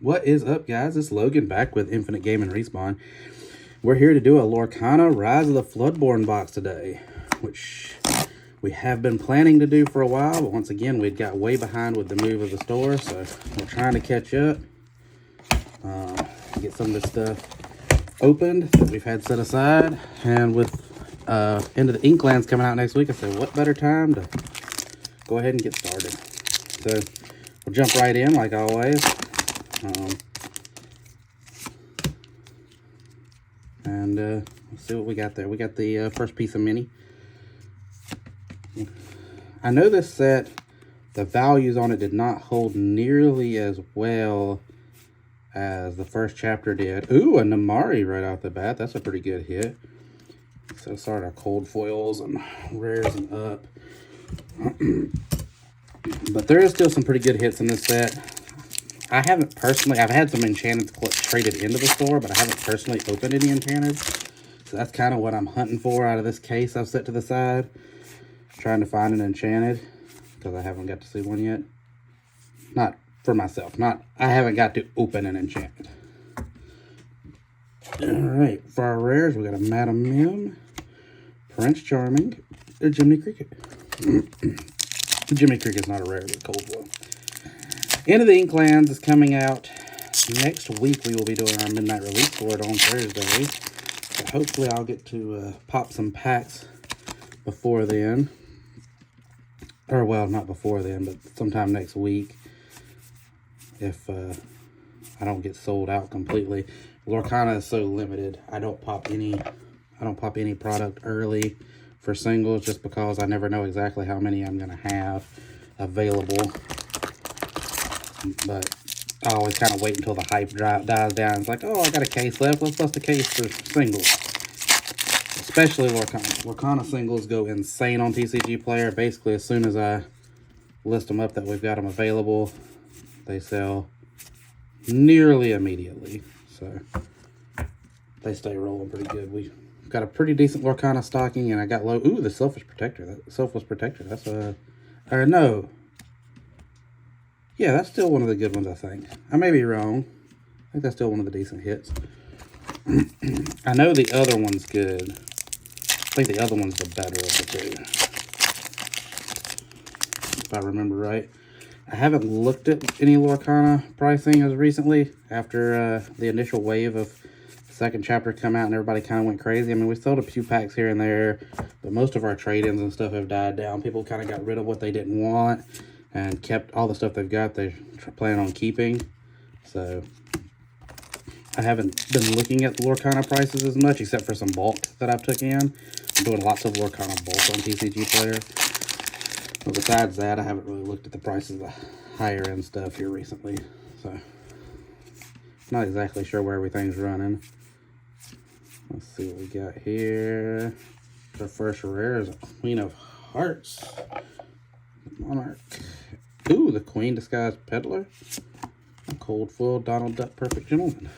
What is up, guys? It's Logan back with Infinite Game and Respawn. We're here to do a Lorcana Rise of the Floodborn box today, which we have been planning to do for a while, but once again, we got way behind with the move of the store, so we're trying to catch up, get some of this stuff opened that we've had set aside, and with Into the Inklands coming out next week, I said, what better time to go ahead and get started. So we'll jump right in like always. Let's see what we got there. We got the first piece of mini. I know this set, the values on it did not hold nearly as well as the first chapter did. Ooh, a Namari right off the bat. That's a pretty good hit. So sorry, our cold foils and rares and up. But there is still some pretty good hits in this set. I haven't personally, I've had some enchanted traded into the store, but I haven't personally opened any enchanted. So that's kind of what I'm hunting for out of this case I've set to the side. Trying to find an enchanted, because I haven't got to see one yet. Not for myself, I haven't got to open an enchanted. Alright, for our rares, we got a Madam Mim, Prince Charming, a Jiminy Cricket. Jiminy Cricket's not a rare, but cold foil. Into the Inklands is coming out next week. We will be doing our midnight release for it on Thursday. So hopefully I'll get to pop some packs before then. Or, well, not before then, but sometime next week. If I don't get sold out completely. Lorcana is so limited. I don't pop any product early for singles just because I never know exactly how many I'm going to have available. But I always kind of wait until the hype dies down. It's like, oh, I got a case left. Let's bust a case for singles. Especially Lorcana. Lorcana singles go insane on TCG Player. Basically, as soon as I list them up that we've got them available, they sell nearly immediately. So they stay rolling pretty good. We've got a pretty decent Lorcana stocking, and I got low. Ooh, the Selfish Protector. That Selfless Protector. That's a. Or no. Yeah, that's still one of the good ones, I think. I may be wrong. I think that's still one of the decent hits. I know the other one's good. I think the other one's the better of the two, if I remember right. I haven't looked at any Lorcana pricing as recently after the initial wave of the second chapter come out and everybody kind of went crazy. I mean, we sold a few packs here and there, but most of our trade-ins and stuff have died down. People kind of got rid of what they didn't want and kept all the stuff they've got they're planning on keeping. So I haven't been looking at the Lorcana prices as much, except for some bulk that I've took in. I'm doing lots of Lorcana bulk on TCG Player. But besides that, I haven't really looked at the prices of the higher end stuff here recently. So not exactly sure where everything's running. Let's see what we got here. The first rare is a Queen of Hearts. Monarch. Ooh, the Queen Disguised Peddler. A cold foil Donald Duck Perfect Gentleman.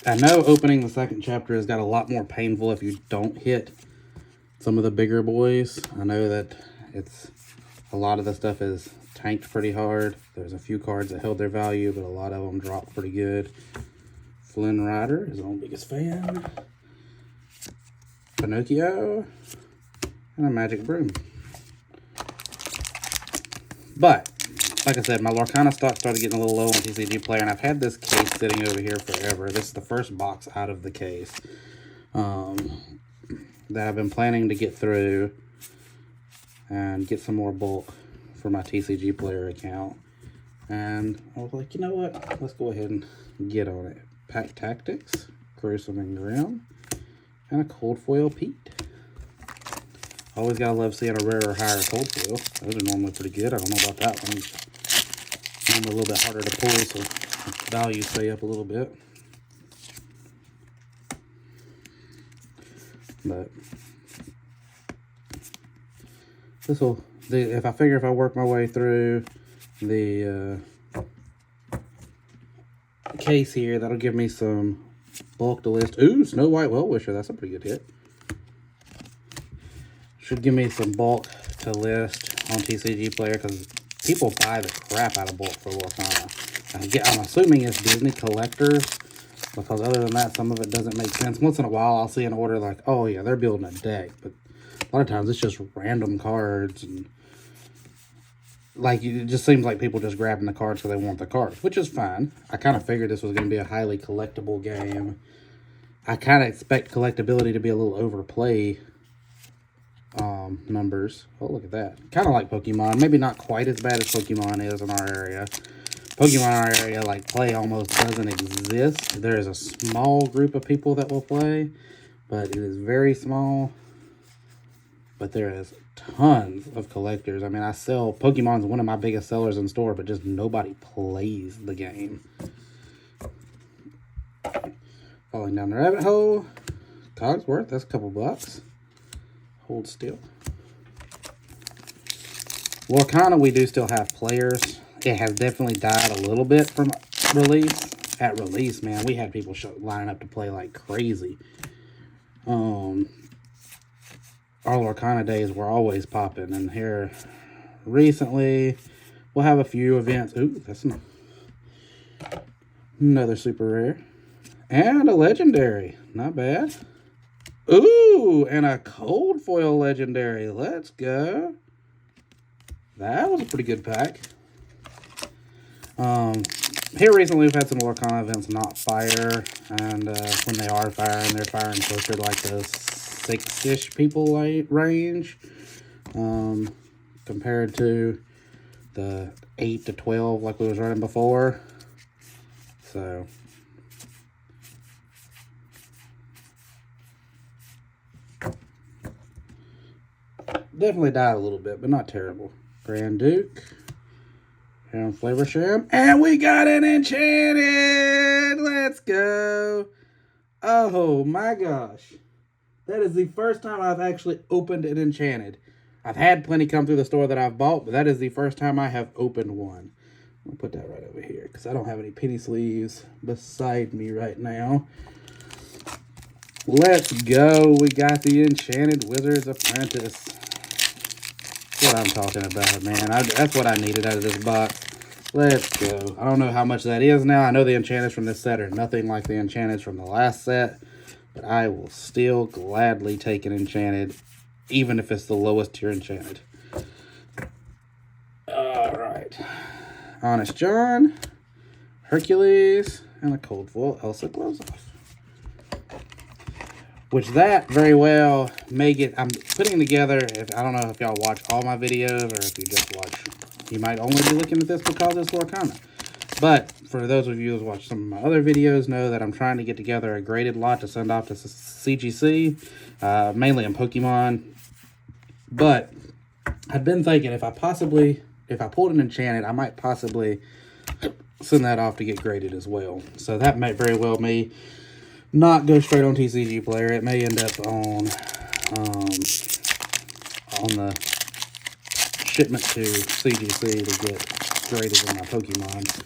I know opening the second chapter has got a lot more painful if you don't hit some of the bigger boys. I know that a lot of the stuff is tanked pretty hard. There's a few cards that held their value, but a lot of them dropped pretty good. Flynn Rider, his own biggest fan. Pinocchio, and a Magic Broom. But, like I said, my Lorcana stock started getting a little low on TCG Player, and I've had this case sitting over here forever. This is the first box out of the case that I've been planning to get through and get some more bulk for my TCG Player account. And I was like, you know what? Let's go ahead and get on it. Pack Tactics, Gruesome and Grim, and a cold foil Pete. Always gotta love seeing a rare or higher cold foil. Those are normally pretty good. I don't know about that one. Normally a little bit harder to pull, so values stay up a little bit. But this will, if I work my way through the case here, that'll give me some bulk to list. Ooh, Snow White Well-Wisher. That's a pretty good hit. Should give me some bulk to list on TCG Player because people buy the crap out of bulk for Lorcana. I'm assuming it's Disney collectors, because other than that, some of it doesn't make sense. Once in a while, I'll see an order like, oh yeah, they're building a deck, but a lot of times it's just random cards, and like it just seems like people just grabbing the cards because they want the cards, which is fine. I kind of figured this was going to be a highly collectible game. I kind of expect collectability to be a little overplay numbers. Oh, look at that. Kind of like Pokemon. Maybe not quite as bad as Pokemon is in our area. Pokemon in our area, like, play almost doesn't exist. There is a small group of people that will play, but it is very small. But there is tons of collectors. I mean, Pokemon's one of my biggest sellers in store, but just nobody plays the game. Falling down the rabbit hole. Cogsworth, that's a couple bucks. Hold still. Lorcana, we do still have players. It has definitely died a little bit from release. At release, man, we had people lining up to play like crazy. Our Lorcana days were always popping, and here recently we'll have a few events. Ooh, that's another super rare. And a legendary. Not bad. Ooh, and a cold foil legendary. Let's go. That was a pretty good pack. Here recently we've had some Lorcana events not fire, and when they are firing, they're firing closer to like the 6-ish people range, compared to the 8 to 12 like we was running before. So definitely died a little bit, but not terrible. Grand Duke. And Flavor Sham. And we got an Enchanted! Let's go! Oh my gosh. That is the first time I've actually opened an Enchanted. I've had plenty come through the store that I've bought, but that is the first time I have opened one. I'll put that right over here, because I don't have any penny sleeves beside me right now. Let's go. We got the Enchanted Wizard's Apprentice. That's what I'm talking about, man. That's what I needed out of this box. Let's go. I don't know how much that is now. I know the Enchanteds from this set are nothing like the Enchanteds from the last set, but I will still gladly take an Enchanted, even if it's the lowest tier Enchanted. Alright. Honest John, Hercules, and a cold foil Elsa Gloves Off. Which that very well may get, I'm putting together, I don't know if y'all watch all my videos or if you just watch, you might only be looking at this because it's Lorcana. But for those of you who watch some of my other videos know that I'm trying to get together a graded lot to send off to CGC, mainly in Pokemon. But I've been thinking if I pulled an Enchanted, I might possibly send that off to get graded as well. So that might very well me not go straight on TCG Player. It may end up on the shipment to CGC to get graded on my Pokemon,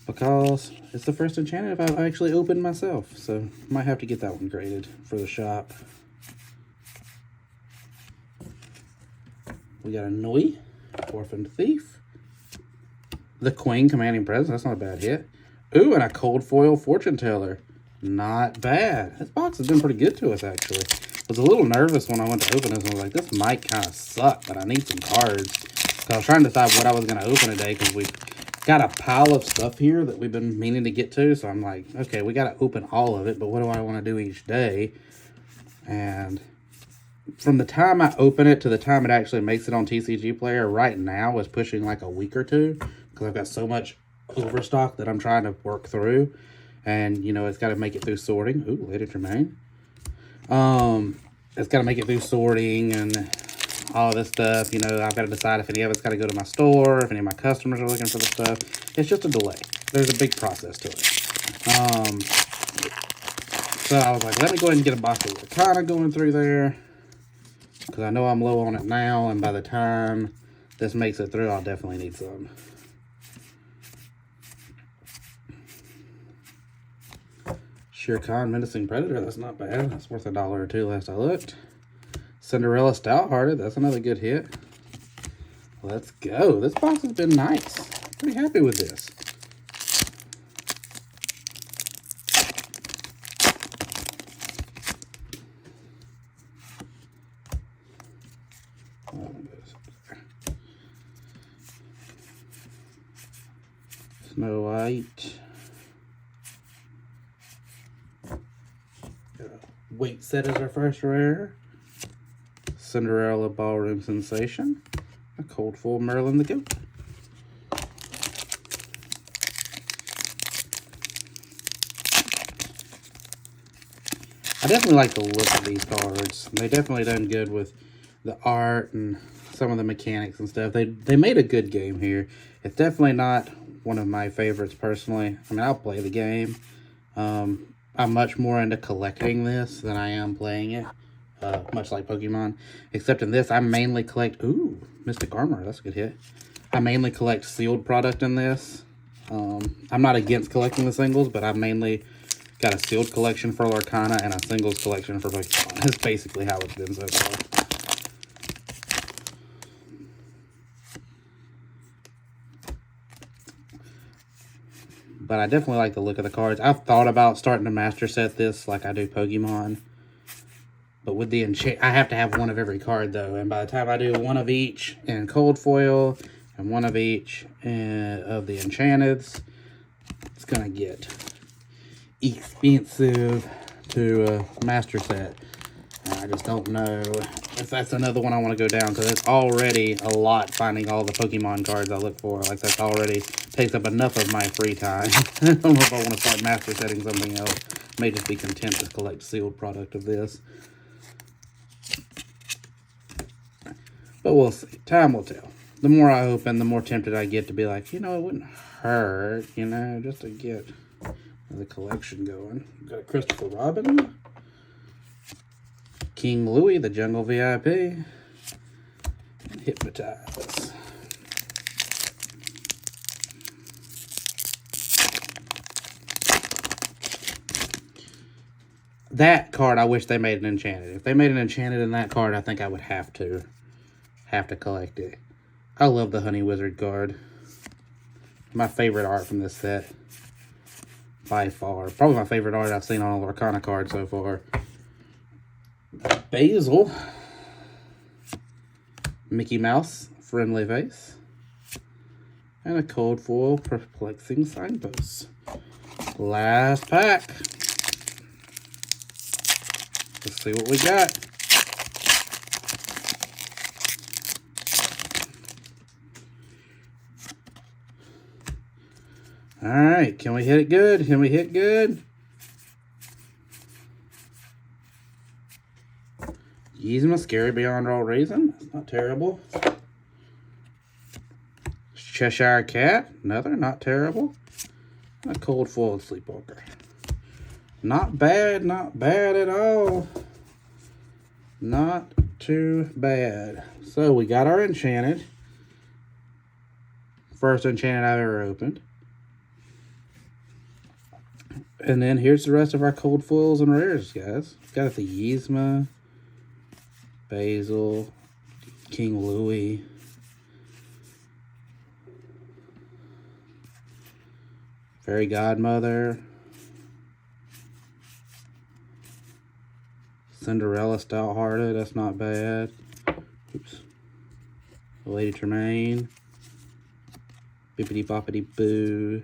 because it's the first Enchanted I've actually opened myself, so might have to get that one graded for the shop. We got a Noi, Orphaned Thief, the Queen Commanding Presence. That's not a bad hit. Ooh, and a cold foil Fortune Teller. Not bad. This box has been pretty good to us, actually. I was a little nervous when I went to open this, and I was like, this might kind of suck, but I need some cards. So I was trying to decide what I was going to open today, because we've got a pile of stuff here that we've been meaning to get to. So I'm like, okay, we got to open all of it, but what do I want to do each day? And from the time I open it to the time it actually makes it on TCG Player right now is pushing like a week or two, because I've got so much overstock that I'm trying to work through. And, you know, it's got to make it through sorting. Ooh, Lady Tremaine. It's got to make it through sorting and all this stuff. You know, I've got to decide if any of it's got to go to my store, if any of my customers are looking for the stuff. It's just a delay. There's a big process to it. So I was like, let me go ahead and get a box of Lorcana going through there, because I know I'm low on it now, and by the time this makes it through, I'll definitely need some. Shere Khan Menacing Predator, that's not bad. That's worth $1 or $2 last I looked. Cinderella Stouthearted. That's another good hit. Let's go. This box has been nice. Pretty happy with this. Snow White. Wait Set is our first rare. Cinderella Ballroom Sensation. A Cold Full Merlin the Goat. I definitely like the look of these cards. They definitely done good with the art and some of the mechanics and stuff. They made a good game here. It's definitely not one of my favorites personally. I mean, I'll play the game. I'm much more into collecting this than I am playing it. Much like Pokemon. Except in this, I mainly collect... Ooh, Mystic Armor. That's a good hit. I mainly collect sealed product in this. I'm not against collecting the singles, but I've mainly got a sealed collection for Lorcana and a singles collection for Pokemon. That's basically how it's been so far. But I definitely like the look of the cards. I've thought about starting to master set this like I do Pokemon. But with the enchant, I have to have one of every card though. And by the time I do one of each in cold foil and one of each of the enchanteds, it's going to get expensive to master set. And I just don't know if that's another one I want to go down, because it's already a lot finding all the Pokemon cards I look for. Like, that's already takes up enough of my free time. I don't know if I want to start master setting something else. May just be content to collect sealed product of this. But we'll see. Time will tell. The more I open, the more tempted I get to be like, you know, it wouldn't hurt, you know, just to get the collection going. We've got Christopher Robin, King Louie, the Jungle VIP, and Hypnotize. That card, I wish they made an enchanted. If they made an enchanted in that card, I think I would have to collect it. I love the Honey Wizard card. My favorite art from this set. By far. Probably my favorite art I've seen on a Lorcana card so far. Basil. Mickey Mouse. Friendly Face. And a cold foil Perplexing Signpost. Last pack. Let's see what we got. All right, can we hit it good? Can we hit good? Yzma, Scary Beyond All Reason. That's not terrible. Cheshire Cat. Another, not terrible. A Cold Foiled Sleepwalker. Not bad at all. Not too bad. So we got our enchanted. First enchanted I've ever opened. And then here's the rest of our cold foils and rares, guys. Got the Yzma, Basil, King Louie, Fairy Godmother, Cinderella Stouthearted, that's not bad. Oops. Lady Tremaine, Bippity Boppity Boo.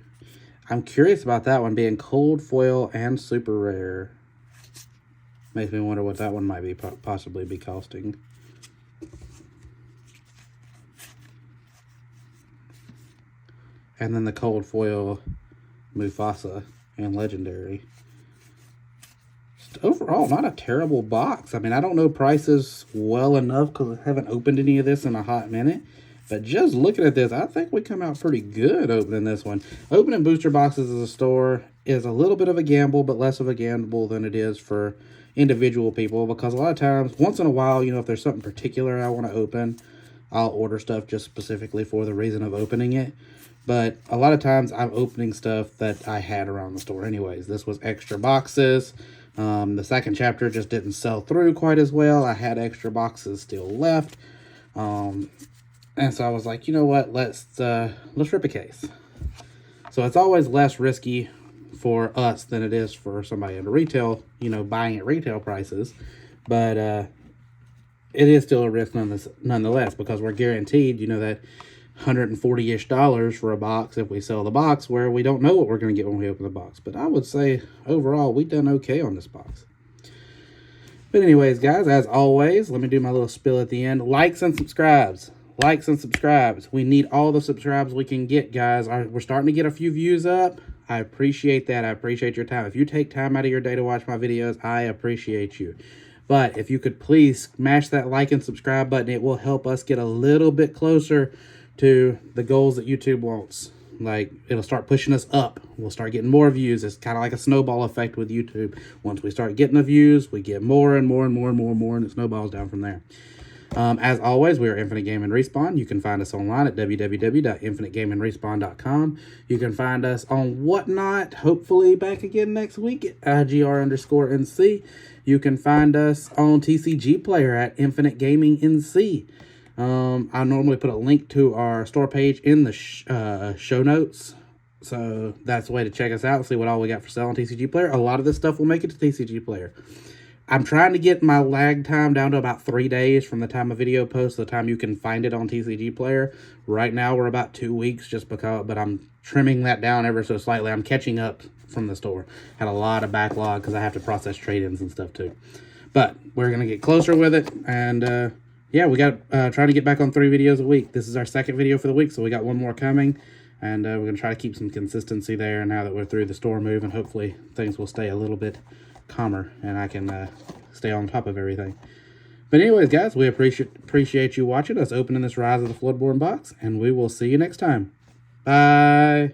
I'm curious about that one being cold foil and super rare. Makes me wonder what that one might be possibly be costing. And then the cold foil Mufasa and legendary. Just overall, not a terrible box. I mean, I don't know prices well enough because I haven't opened any of this in a hot minute. But just looking at this, I think we come out pretty good opening this one. Opening booster boxes as a store is a little bit of a gamble, but less of a gamble than it is for individual people. Because a lot of times, once in a while, you know, if there's something particular I want to open, I'll order stuff just specifically for the reason of opening it. But a lot of times, I'm opening stuff that I had around the store anyways. This was extra boxes The second chapter just didn't sell through quite as well. I had extra boxes still left. And so I was like, you know what, let's rip a case. So it's always less risky for us than it is for somebody at a retail, buying at retail prices. But it is still a risk nonetheless, because we're guaranteed, that $140-ish for a box if we sell the box, where we don't know what we're going to get when we open the box. But I would say overall we've done okay on this box. But anyways, guys, as always, let me do my little spill at the end. Likes and subscribes. Likes and subscribes. We need all the subscribes we can get, guys. We're starting to get a few views up. I appreciate that. I appreciate your time. If you take time out of your day to watch my videos, I appreciate you. But if you could please smash that like and subscribe button, it will help us get a little bit closer to the goals that YouTube wants. Like, it'll start pushing us up. We'll start getting more views. It's kind of like a snowball effect with YouTube. Once we start getting the views, we get more and more and more and more and more, and it snowballs down from there. As always, we are Infinite Gaming Respawn. You can find us online at www.infinitegamingrespawn.com. You can find us on Whatnot, hopefully back again next week at IGR_NC. You can find us on TCG Player at Infinite Gaming NC. I normally put a link to our store page in the show notes. So that's the way to check us out, see what all we got for sale on TCG Player. A lot of this stuff will make it to TCG Player. I'm trying to get my lag time down to about 3 days from the time a video posts to the time you can find it on TCG Player. Right now we're about 2 weeks but I'm trimming that down ever so slightly. I'm catching up from the store. Had a lot of backlog because I have to process trade-ins and stuff too. But we're going to get closer with it, and yeah, we got trying to get back on 3 videos a week. This is our second video for the week, so we got one more coming. And we're going to try to keep some consistency there now that we're through the store move, and hopefully things will stay a little bit calmer and I can stay on top of everything. But anyways, guys, we appreciate you watching us opening this Rise of the Floodborn box, and we will see you next time. Bye.